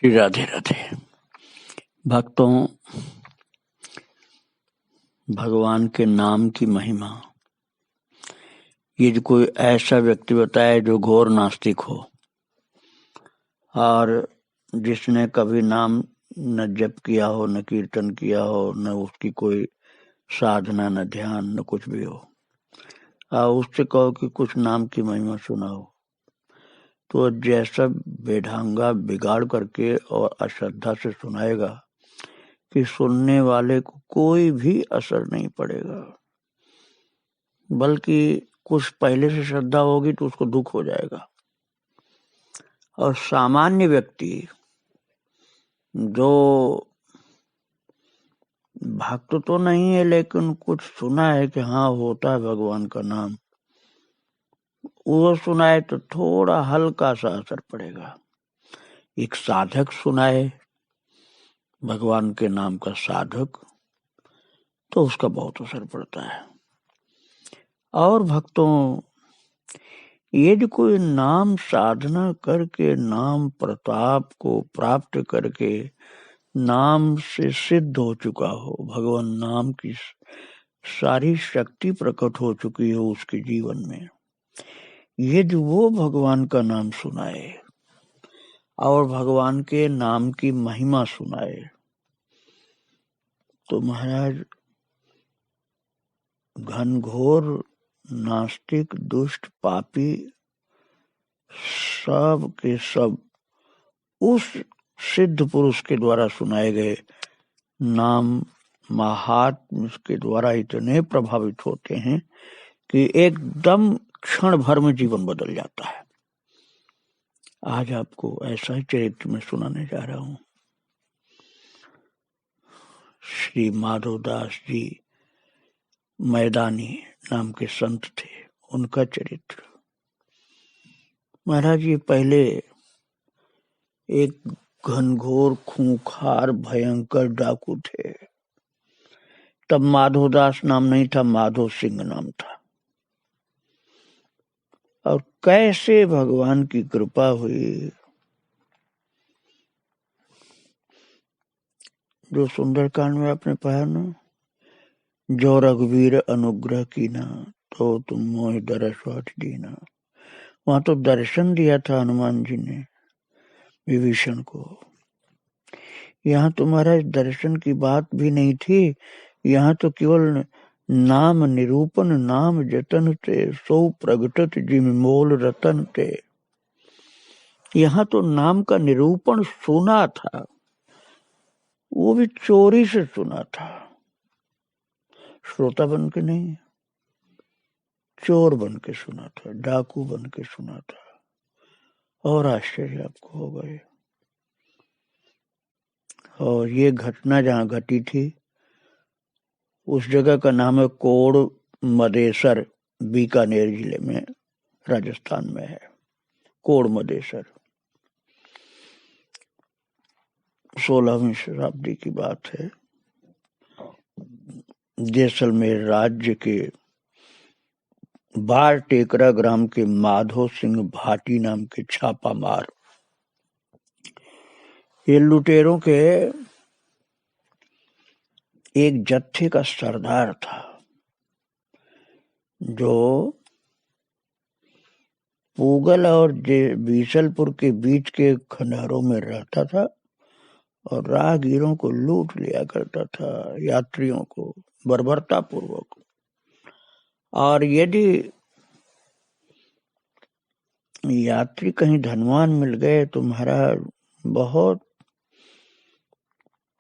श्री राधे राधे। भक्तों, भगवान के नाम की महिमा ये जो कोई ऐसा व्यक्ति बताए जो घोर नास्तिक हो और जिसने कभी नाम न जप किया हो, न कीर्तन किया हो, न उसकी कोई साधना, न ध्यान, न कुछ भी हो, और उससे कहो कि कुछ नाम की महिमा सुनाओ, तो जैसा बेढंगा बिगाड़ करके और अश्रद्धा से सुनाएगा कि सुनने वाले को कोई भी असर नहीं पड़ेगा, बल्कि कुछ पहले से श्रद्धा होगी तो उसको दुख हो जाएगा। और सामान्य व्यक्ति जो भक्त तो नहीं है लेकिन कुछ सुना है कि हाँ होता है भगवान का नाम, वो सुनाए तो थोड़ा हल्का सा असर पड़ेगा। एक साधक सुनाए भगवान के नाम का साधक, तो उसका बहुत असर पड़ता है। और भक्तों, ये जो कोई नाम साधना करके, नाम प्रताप को प्राप्त करके नाम से सिद्ध हो चुका हो, भगवान नाम की सारी शक्ति प्रकट हो चुकी हो उसके जीवन में, ये जो वो भगवान का नाम सुनाए और भगवान के नाम की महिमा सुनाए, तो महाराज घनघोर नास्तिक दुष्ट पापी सब के सब उस सिद्ध पुरुष के द्वारा सुनाए गए नाम महात्म के द्वारा इतने प्रभावित होते हैं कि एकदम क्षण भर में जीवन बदल जाता है। आज आपको ऐसा ही चरित्र में सुनाने जा रहा हूं। श्री माधवदास जी मैदानी नाम के संत थे, उनका चरित्र। महाराज ये पहले एक घनघोर खूंखार भयंकर डाकू थे। तब माधवदास नाम नहीं था, माधव सिंह नाम था। और कैसे भगवान की कृपा हुई, जो सुंदरकांड में आपने पढ़ा ना, जो रघुवीर अनुग्रह कीना तो तुम मोहि दरस दीना, वहां तो दर्शन दिया था हनुमान जी ने विभीषण को। यहाँ तुम्हारा दर्शन की बात भी नहीं थी, यहाँ तो केवल नाम निरूपण, नाम जतन ते सो प्रगटत जिम मोल रतन ते। यहाँ तो नाम का निरूपण सुना था, वो भी चोरी से सुना था, श्रोता बन के नहीं, चोर बन के सुना था, डाकू बन के सुना था। और आश्चर्य आपको हो गए। और ये घटना जहाँ घटी थी उस जगह का नाम है कोड़ मदेसर, बीकानेर जिले में, राजस्थान में है। कोड़ मदेसर 16वीं शताब्दी की बात है। जैसलमेर राज्य के बार टेकरा ग्राम के माधव सिंह भाटी नाम के छापामार, ये लुटेरों के एक जत्थे का सरदार था, जो पूगल और बीसलपुर के बीच के खंडहरों में रहता था और राहगीरों को लूट लिया करता था, यात्रियों को बर्बरता पूर्वक। और यदि यात्री कहीं धनवान मिल गए तो महाराज बहुत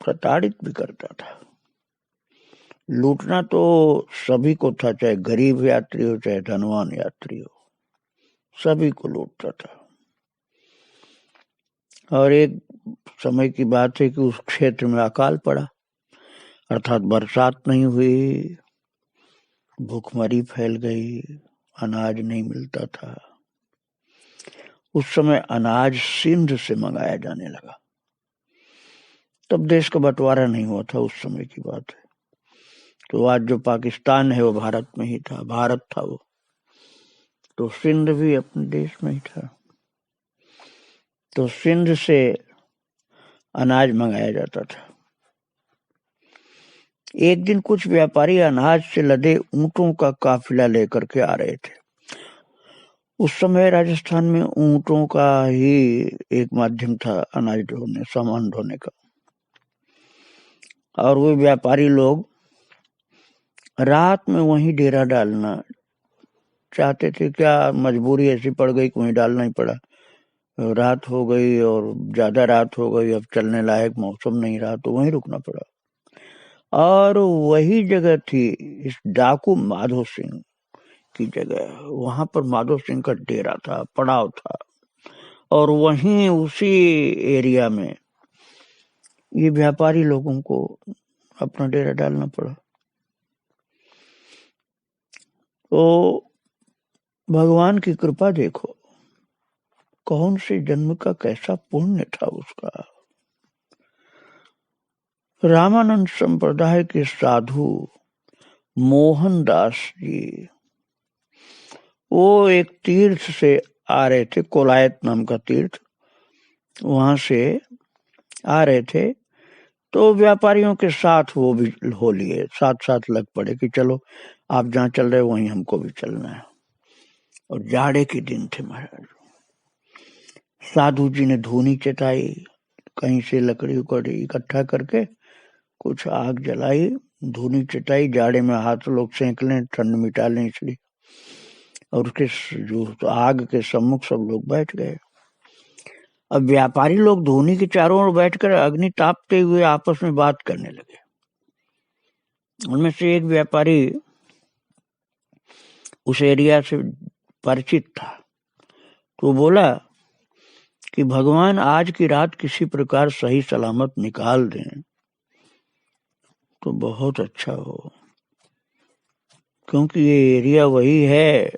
प्रताड़ित भी करता था। लूटना तो सभी को था, चाहे गरीब यात्री हो चाहे धनवान यात्री हो, सभी को लूटता था। और एक समय की बात है कि उस क्षेत्र में अकाल पड़ा, अर्थात बरसात नहीं हुई, भूखमरी फैल गई, अनाज नहीं मिलता था। उस समय अनाज सिंध से मंगाया जाने लगा। तब देश का बंटवारा नहीं हुआ था, उस समय की बात है। तो आज जो पाकिस्तान है वो भारत में ही था, भारत था वो, तो सिंध भी अपने देश में ही था। तो सिंध से अनाज मंगाया जाता था। एक दिन कुछ व्यापारी अनाज से लदे ऊंटों का काफिला लेकर के आ रहे थे। उस समय राजस्थान में ऊंटों का ही एक माध्यम था अनाज ढोने, सामान ढोने का। और वो व्यापारी लोग रात में वहीं डेरा डालना चाहते थे। क्या मजबूरी ऐसी पड़ गई कि वहीं डालना ही पड़ा। रात हो गई और ज्यादा रात हो गई, अब चलने लायक मौसम नहीं रहा तो वहीं रुकना पड़ा। और वही जगह थी इस डाकू माधो सिंह की जगह। वहां पर माधो सिंह का डेरा था, पड़ाव था। और वहीं उसी एरिया में ये व्यापारी लोगों को अपना डेरा डालना पड़ा। तो भगवान की कृपा देखो, कौन से जन्म का कैसा पुण्य था उसका। रामानंद संप्रदाय के साधु मोहनदास जी, वो एक तीर्थ से आ रहे थे, कोलायत नाम का तीर्थ, वहां से आ रहे थे। तो व्यापारियों के साथ वो भी हो लिए, साथ साथ लग पड़े कि चलो आप जहाँ चल रहे हो वहीं हमको भी चलना है। और जाड़े के दिन थे महाराज। साधु जी ने धूनी चटाई, कहीं से लकड़ी उकड़ी इकट्ठा करके कुछ आग जलाई, धूनी चटाई। जाड़े में हाथ लोग सेंक लें, ठंड मिटा लें इसलिए। और उसके जो आग के सम्मुख सब लोग बैठ गए। अब व्यापारी लोग धूनी के चारों ओर बैठकर अग्नि तापते हुए आपस में बात करने लगे। उनमें से एक व्यापारी उस एरिया से परिचित था, तो बोला कि भगवान आज की रात किसी प्रकार सही सलामत निकाल दें तो बहुत अच्छा हो, क्योंकि ये एरिया वही है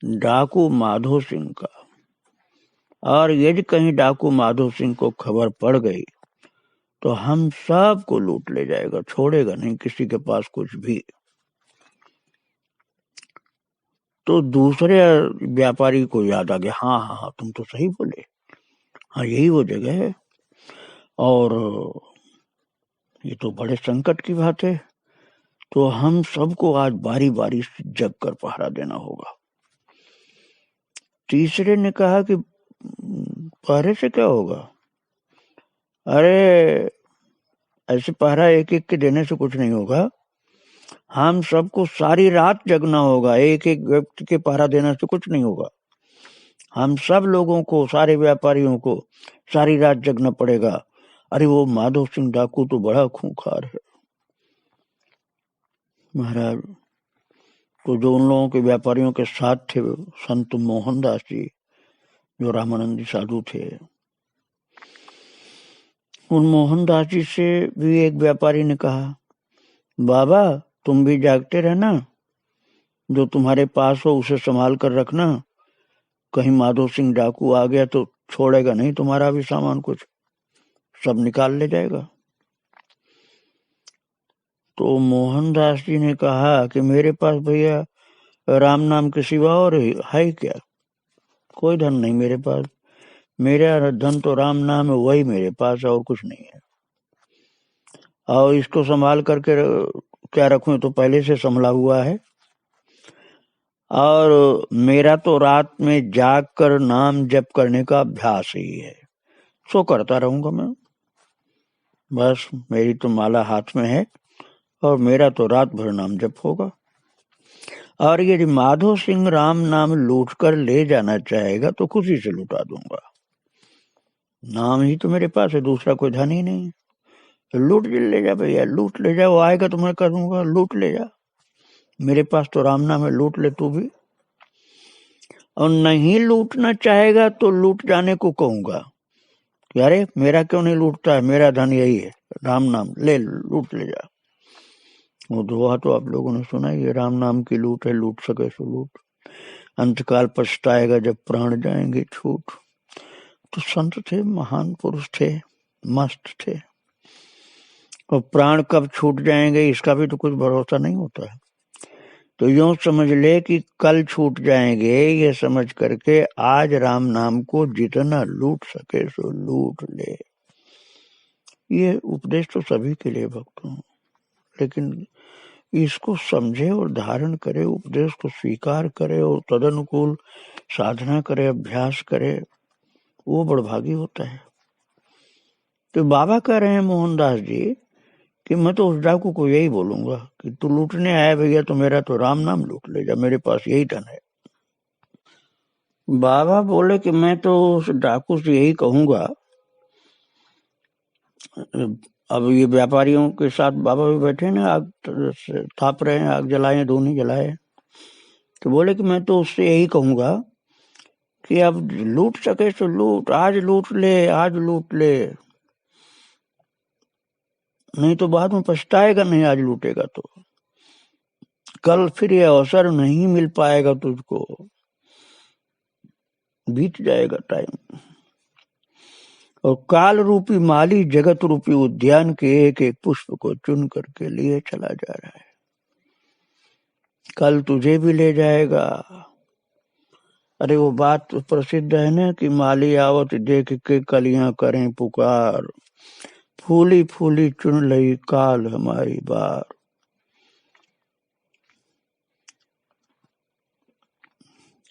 डाकू माधो सिंह का। और यदि कहीं डाकू माधो सिंह को खबर पड़ गई तो हम सबको लूट ले जाएगा, छोड़ेगा नहीं किसी के पास कुछ भी। तो दूसरे व्यापारी को याद आ गया, हाँ हाँ हाँ तुम तो सही बोले, हाँ यही वो जगह है। और ये तो बड़े संकट की बात है, तो हम सबको आज बारी बारी से जग कर पहरा देना होगा। तीसरे ने कहा कि पहरे से क्या होगा, अरे ऐसे पहरा एक एक के देने से कुछ नहीं होगा, हम सबको सारी रात जगना होगा, एक एक व्यक्ति के पहरा देने से कुछ नहीं होगा। हम सब लोगों को, सारे व्यापारियों को सारी रात जगना पड़ेगा। अरे वो माधो सिंह डाकू तो बड़ा खूंखार है महाराज। तो जो उन लोगों के व्यापारियों के साथ थे संत मोहनदास जी, जो रामानंदी साधु थे, उन मोहनदास जी से भी एक व्यापारी ने कहा, बाबा तुम भी जागते रहना, जो तुम्हारे पास हो उसे संभाल कर रखना, कहीं माधो सिंह डाकू आ गया तो छोड़ेगा नहीं तुम्हारा भी सामान, कुछ सब निकाल ले जाएगा। तो मोहनदास जी ने कहा कि मेरे पास भैया राम नाम के सिवा और है क्या, कोई धन नहीं मेरे पास, मेरा धन तो राम नाम है, वही मेरे पास है और कुछ नहीं है। और इसको संभाल करके क्या रखूं, तो पहले से संभला हुआ है। और मेरा तो रात में जाग कर नाम जप करने का अभ्यास ही है, सो करता रहूंगा मैं, बस मेरी तो माला हाथ में है और मेरा तो रात भर नाम जप होगा। और यदि माधो सिंह राम नाम लूट कर ले जाना चाहेगा तो खुशी से लुटा दूंगा, नाम ही तो मेरे पास है, दूसरा कोई धन ही नहीं। लूट ले जा भैया, लूट ले जा, वो आएगा तो मैं करूंगा, लूट ले जा, मेरे पास तो राम नाम है, लूट ले तू भी। और नहीं लूटना चाहेगा तो लूट जाने को कहूंगा कि अरे मेरा क्यों नहीं लूटता है, मेरा धन यही है, राम नाम ले, लूट ले जा। वो दोहा तो आप लोगों ने सुना ही है, राम नाम की लूट है, लूट सके सो लूट, अंतकाल पछताएगा जब प्राण जाएंगे छूट। तो संत थे, महान पुरुष थे, मस्त थे। और प्राण कब छूट जाएंगे इसका भी तो कुछ भरोसा नहीं होता है। तो यूं समझ ले कि कल छूट जाएंगे, ये समझ करके आज राम नाम को जितना लूट सके सो लूट ले। ये उपदेश तो सभी के लिए भक्तों, लेकिन इसको समझे और धारण करे, उपदेश को स्वीकार करे और तदनुकूल साधना करे, अभ्यास करे, वो बड़भागी होता है। तो बाबा कह रहे हैं मोहनदास जी कि मैं तो उस डाकू को यही बोलूंगा कि तू लूटने आया भैया तो मेरा तो राम नाम लूट ले जा, मेरे पास यही धन है। बाबा बोले कि मैं तो उस डाकू से यही कहूंगा, अब ये व्यापारियों के साथ बाबा भी बैठे ना, आग ताप रहे हैं, आग जलाए, धूनी जलाए, तो बोले कि मैं तो उससे यही कहूंगा कि अब लूट सके तो लूट, आज लूट ले, आज लूट ले, नहीं तो बाद में पछताएगा नहीं, आज लूटेगा तो कल फिर ये अवसर नहीं मिल पाएगा तुझको, बीत जाएगा टाइम। और काल रूपी माली जगत रूपी उद्यान के एक एक पुष्प को चुन करके लिए चला जा रहा है, कल तुझे भी ले जाएगा। अरे वो बात प्रसिद्ध है ना कि माली आवत देख के कलियां करें पुकार, फूली फूली चुन लई काल हमारी बार।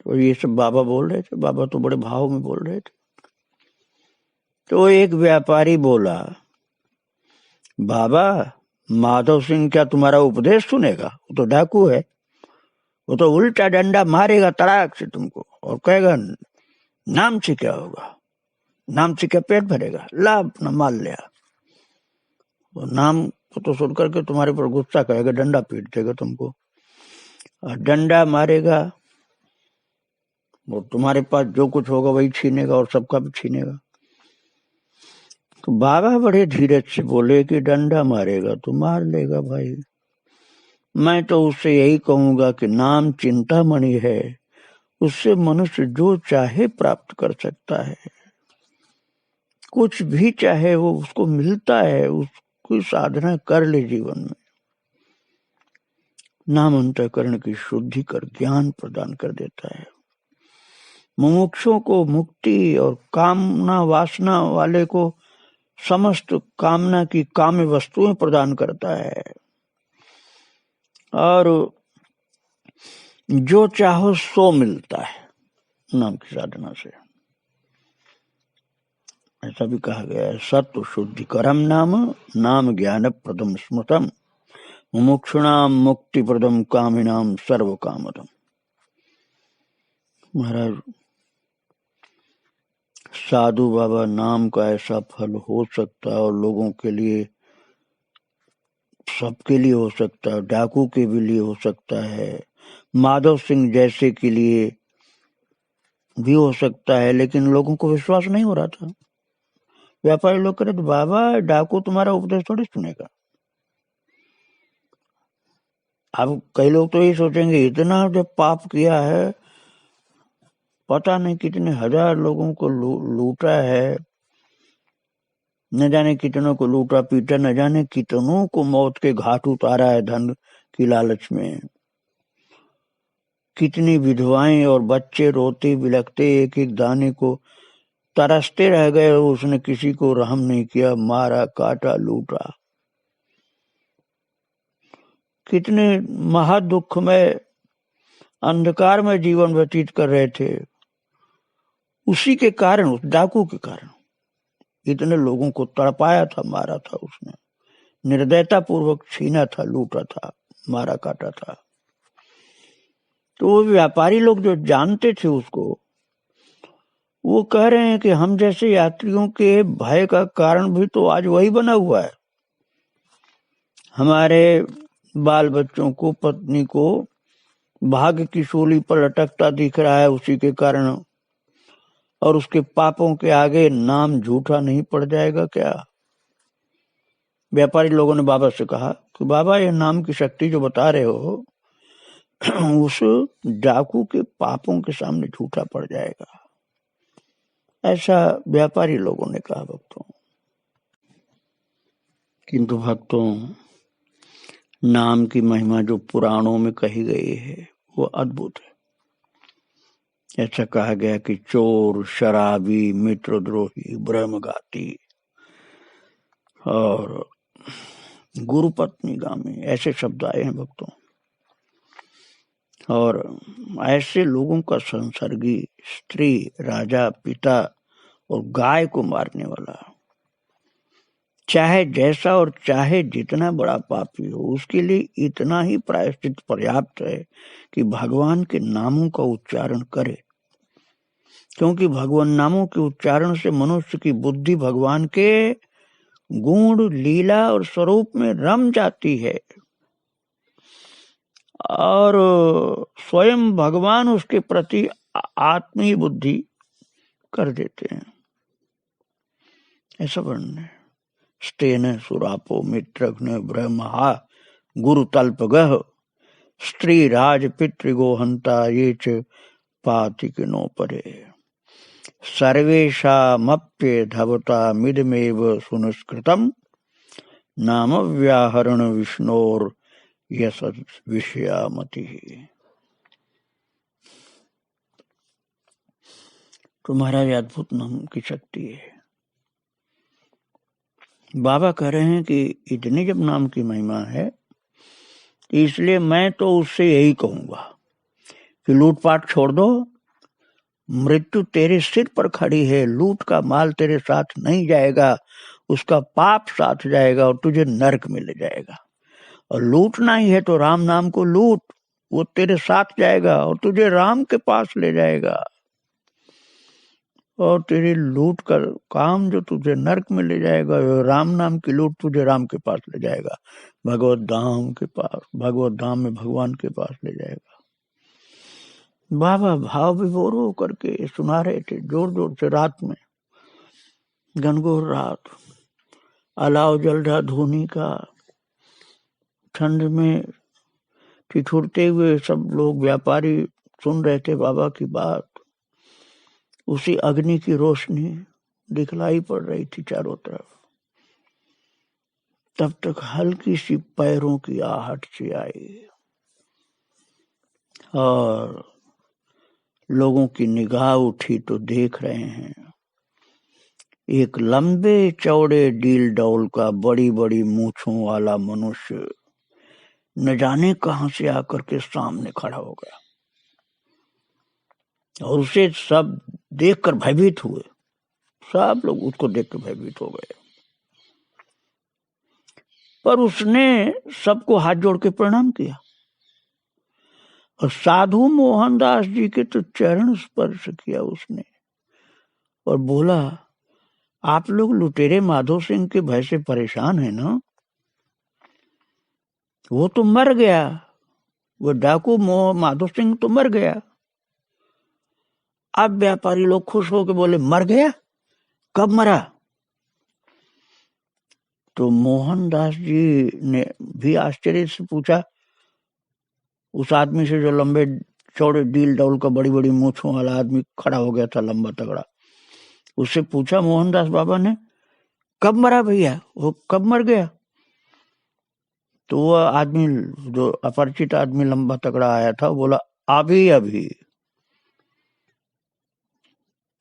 और ये सब बाबा बोल रहे थे, बाबा तो बड़े भाव में बोल रहे थे। तो एक व्यापारी बोला, बाबा माधव सिंह क्या तुम्हारा उपदेश सुनेगा? वो तो डाकू है, वो तो उल्टा डंडा मारेगा तड़ाक से तुमको और कहेगा नाम से क्या होगा, नाम से क्या पेट भरेगा, ला अपना माल लिया। वो नाम को तो सुन करके तुम्हारे पर गुस्सा करेगा, डंडा पीट देगा तुमको, और डंडा मारेगा, वो तुम्हारे पास जो कुछ होगा वही छीनेगा और सबका भी छीनेगा। तो बाबा बड़े धीरज से बोले कि डंडा मारेगा तो मार लेगा भाई, मैं तो उससे यही कहूंगा कि नाम चिंतामणि है, उससे मनुष्य जो चाहे प्राप्त कर सकता है, कुछ भी चाहे वो उसको मिलता है, उसकी साधना कर ले जीवन में। नाम अंतःकरण की शुद्धि कर ज्ञान प्रदान कर देता है, मुमुक्षुओं को मुक्ति और कामना वासना वाले को समस्त कामना की काम्य वस्तुएं प्रदान करता है, और जो चाहो सो मिलता है नाम की साधना से। ऐसा भी कहा गया है, सत्व शुद्धि करम नाम, नाम ज्ञान प्रदम स्मृतम, मुमुक्षुणाम मुक्ति प्रदम कामिनाम सर्व कामदम। महाराज साधु बाबा नाम का ऐसा फल हो सकता है और लोगों के लिए, सबके लिए हो सकता है, डाकू के भी लिए हो सकता है, माधव सिंह जैसे के लिए भी हो सकता है, लेकिन लोगों को विश्वास नहीं हो रहा था। व्यापारी लोग करे तो बाबा डाकू तुम्हारा उपदेश थोड़ी सुनेगा। अब कई लोग तो ये सोचेंगे इतना जब पाप किया है, पता नहीं कितने हजार लोगों को लूटा है, न जाने कितनों को लूटा पीटा, न जाने कितनों को मौत के घाट उतारा है धन की लालच में। कितनी विधवाएं और बच्चे रोते बिलखते एक एक दाने को तरसते रह गए, उसने किसी को रहम नहीं किया, मारा काटा लूटा। कितने महादुख में अंधकार में जीवन व्यतीत कर रहे थे, उसी के कारण, उस डाकू के कारण इतने लोगों को तड़पाया था, मारा था उसने, निर्दयता पूर्वक छीना था, लूटा था, मारा काटा था। तो वो व्यापारी लोग जो जानते थे उसको, वो कह रहे हैं कि हम जैसे यात्रियों के भय का कारण भी तो आज वही बना हुआ है। हमारे बाल बच्चों को, पत्नी को भाग्य की सूली पर लटकता दिख रहा है उसी के कारण, और उसके पापों के आगे नाम झूठा नहीं पड़ जाएगा क्या? व्यापारी लोगों ने बाबा से कहा कि बाबा ये नाम की शक्ति जो बता रहे हो उस डाकू के पापों के सामने झूठा पड़ जाएगा, ऐसा व्यापारी लोगों ने कहा भक्तों। किंतु भक्तों नाम की महिमा जो पुराणों में कही गई है वो अद्भुत है। ऐसा कहा गया कि चोर, शराबी, मित्रद्रोही, ब्रह्मघाती और गुरु पत्नी गामी, ऐसे शब्द आए हैं भक्तों। और ऐसे लोगों का संसर्गी स्त्री, राजा, पिता और गाय को मारने वाला, चाहे जैसा और चाहे जितना बड़ा पापी हो, उसके लिए इतना ही प्रायश्चित पर्याप्त है कि भगवान के नामों का उच्चारण करे, क्योंकि भगवान नामों के उच्चारण से मनुष्य की बुद्धि भगवान के गुण, लीला और स्वरूप में रम जाती है और स्वयं भगवान उसके प्रति आत्मीय बुद्धि कर देते हैं। ऐसा वर्णन है। स्तेन सुरापो मित्रघ्न ब्रह्मा गुरु तल्पगह स्त्री राज पितृगोहंता ये च पातिकिनो परे सर्वेषामप्ये धवता मिदमेव सुनुस्कृतम् नाम व्याहरण विष्णोर यश विषयामति। तो महाराज अद्भुत नाम की शक्ति है। बाबा कह रहे हैं कि इतनी जब नाम की महिमा है, इसलिए मैं तो उससे यही कहूंगा कि लूटपाट छोड़ दो, मृत्यु तेरे सिर पर खड़ी है, लूट का माल तेरे साथ नहीं जाएगा, उसका पाप साथ जाएगा और तुझे नरक मिल जाएगा। और लूटना ही है तो राम नाम को लूट, वो तेरे साथ जाएगा और तुझे राम के पास ले जाएगा। और तेरी लूट का काम जो तुझे नरक में ले जाएगा, राम नाम की लूट तुझे राम के पास ले जाएगा, भगवत धाम के पास, भगवत धाम में भगवान के पास ले जाएगा। बाबा भाव विभोर होकर के सुना रहे थे जोर जोर से रात में, घनघोर रात, अलाव जल रहा धोनी का, ठंड में ठिठुरते हुए सब लोग व्यापारी सुन रहे थे बाबा की बात। उसी अग्नि की रोशनी दिखलाई पड़ रही थी चारों तरफ। तब तक हल्की सी पैरों की आहट सी आई और लोगों की निगाह उठी तो देख रहे हैं एक लंबे चौड़े डील डौल का बड़ी बड़ी मूछों वाला मनुष्य न जाने कहां से आकर के सामने खड़ा हो गया और उसे सब देखकर भयभीत हुए। सब लोग उसको देखकर भयभीत हो गए, पर उसने सबको हाथ जोड़ के प्रणाम किया और साधु मोहनदास जी के तो चरण स्पर्श किया उसने और बोला, आप लोग लुटेरे माधो सिंह के भय से परेशान है ना? वो तो मर गया, वो डाकू माधो सिंह तो मर गया। अब व्यापारी लोग खुश होकर बोले, मर गया? कब मरा? तो मोहनदास जी ने भी आश्चर्य से पूछा उस आदमी से जो लंबे चौड़े डील डौल का बड़ी बड़ी मूछों वाला आदमी खड़ा हो गया था, लंबा तगड़ा। उससे पूछा मोहनदास बाबा ने, कब मरा भैया? वो कब मर गया? तो वो आदमी जो अपरिचित आदमी लंबा तगड़ा आया था, वो बोला, अभी अभी।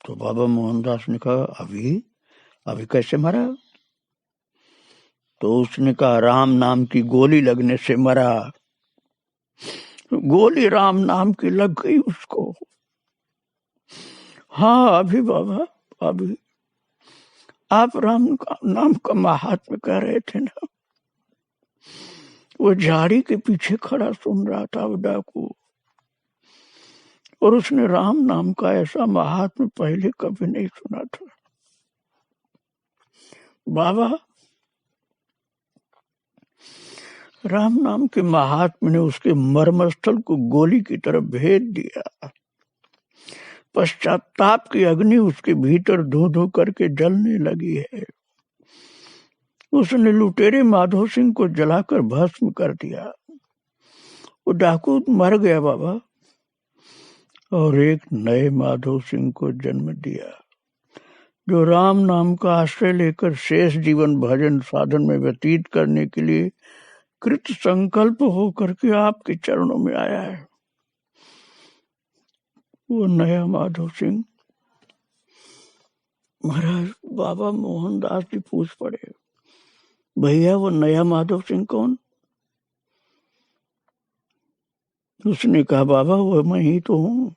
तो बाबा मोहनदास ने कहा, अभी अभी कैसे मरा? तो उसने कहा, राम नाम की गोली लगने से मरा। गोली राम नाम की लग गई उसको। हाँ अभी बाबा, अभी। आप राम का नाम का महात्म्य कह रहे थे ना, वो झाड़ी के पीछे खड़ा सुन रहा था वो डाकू, और उसने राम नाम का ऐसा महात्म्य पहले कभी नहीं सुना था। बाबा, राम नाम के महात्म्य ने उसके मर्मस्थल को गोली की तरफ भेद दिया। पश्चाताप की अग्नि उसके भीतर धो धो करके जलने लगी है। उसने लुटेरे माधो सिंह को जलाकर भस्म कर दिया। वो डाकू मर गया बाबा, और एक नए माधो सिंह को जन्म दिया, जो राम नाम का आश्रय लेकर शेष जीवन भजन साधन में व्यतीत करने के लिए कृत संकल्प होकर के आपके चरणों में आया है। वो नया माधो सिंह। महाराज बाबा मोहनदास जी पूछ पड़े, भैया वो नया माधव सिंह कौन? उसने कहा बाबा वो मैं ही तो हूं।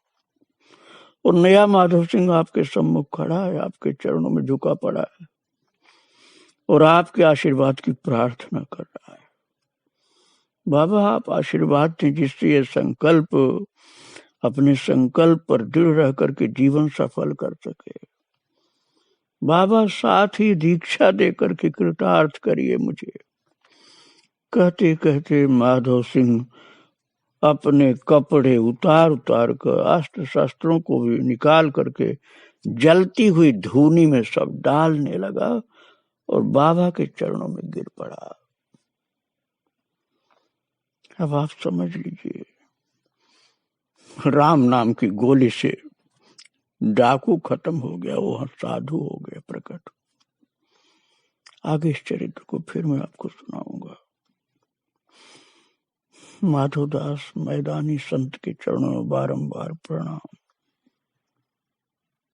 और नया माधव सिंह आपके सम्मुख खड़ा है, आपके चरणों में झुका पड़ा है और आपके आशीर्वाद की प्रार्थना कर रहा है। बाबा आप आशीर्वाद दें जिससे ये संकल्प अपने संकल्प पर दृढ़ रह करके जीवन सफल कर सके। बाबा साथ ही दीक्षा देकर के कृतार्थ करिए मुझे। कहते कहते माधव सिंह अपने कपड़े उतार उतार कर अस्त्र शस्त्रों को भी निकाल करके जलती हुई धूनी में सब डालने लगा और बाबा के चरणों में गिर पड़ा। अब आप समझ लीजिए, राम नाम की गोली से डाकू खत्म हो गया, वो साधु हो गया प्रकट। आगे इस चरित्र को फिर मैं आपको सुनाऊंगा। माधोदास मैदानी संत के चरणों में बारंबार प्रणाम।